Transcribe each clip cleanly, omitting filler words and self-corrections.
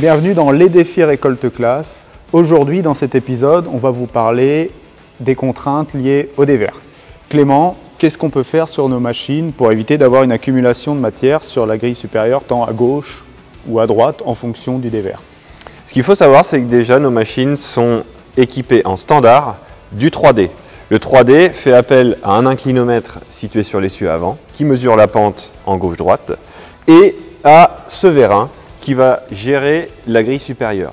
Bienvenue dans les défis récolte classe. Aujourd'hui, dans cet épisode, on va vous parler des contraintes liées au dévers. Clément, qu'est-ce qu'on peut faire sur nos machines pour éviter d'avoir une accumulation de matière sur la grille supérieure, tant à gauche ou à droite, en fonction du dévers? Ce qu'il faut savoir, c'est que déjà nos machines sont équipées en standard du 3D. Le 3D fait appel à un inclinomètre situé sur l'essieu avant qui mesure la pente en gauche-droite et à ce vérin qui va gérer la grille supérieure.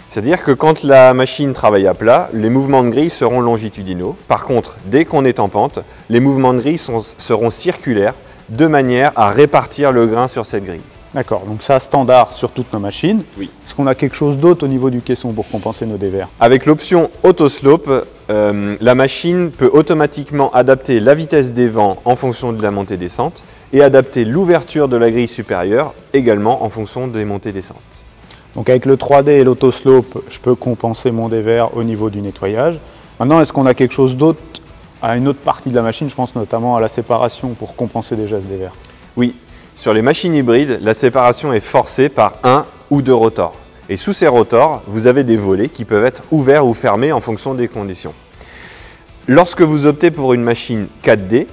C'est-à-dire que quand la machine travaille à plat, les mouvements de grille seront longitudinaux. Par contre, dès qu'on est en pente, les mouvements de grille seront circulaires de manière à répartir le grain sur cette grille. D'accord, donc ça standard sur toutes nos machines. Oui. Est-ce qu'on a quelque chose d'autre au niveau du caisson pour compenser nos dévers? Avec l'option Auto-Slope, la machine peut automatiquement adapter la vitesse des vents en fonction de la montée-descente et adapter l'ouverture de la grille supérieure également en fonction des montées-descentes. Donc avec le 3D et l'autoslope, je peux compenser mon dévers au niveau du nettoyage. Maintenant, est-ce qu'on a quelque chose d'autre à une autre partie de la machine? Je pense notamment à la séparation pour compenser déjà ce dévers. Oui, sur les machines hybrides, la séparation est forcée par un ou deux rotors. Et sous ces rotors, vous avez des volets qui peuvent être ouverts ou fermés en fonction des conditions. Lorsque vous optez pour une machine 4D,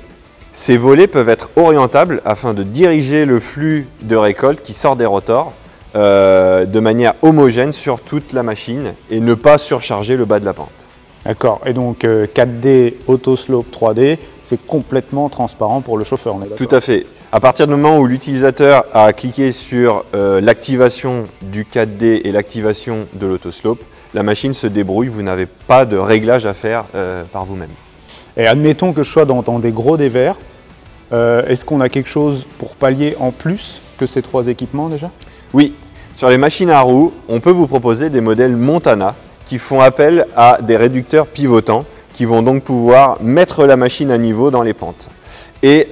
ces volets peuvent être orientables afin de diriger le flux de récolte qui sort des rotors de manière homogène sur toute la machine et ne pas surcharger le bas de la pente. D'accord, et donc 4D, autoslope, 3D, c'est complètement transparent pour le chauffeur, on est d'accord? Tout à fait. À partir du moment où l'utilisateur a cliqué sur l'activation du 4D et l'activation de l'autoslope, la machine se débrouille, vous n'avez pas de réglage à faire par vous-même. Et admettons que je sois dans des gros dévers, est-ce qu'on a quelque chose pour pallier en plus que ces trois équipements déjà? Oui, sur les machines à roues, on peut vous proposer des modèles Montana qui font appel à des réducteurs pivotants qui vont donc pouvoir mettre la machine à niveau dans les pentes. Et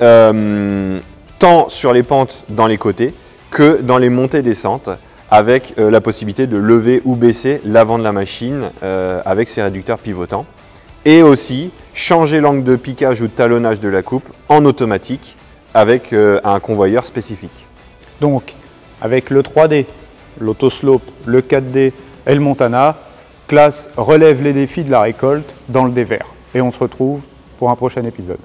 tant sur les pentes dans les côtés que dans les montées-descentes avec la possibilité de lever ou baisser l'avant de la machine avec ces réducteurs pivotants. Et aussi changer l'angle de piquage ou de talonnage de la coupe en automatique avec un convoyeur spécifique. Donc, avec le 3D, l'autoslope, le 4D et le Montana, Classe relève les défis de la récolte dans le dévers. Et on se retrouve pour un prochain épisode.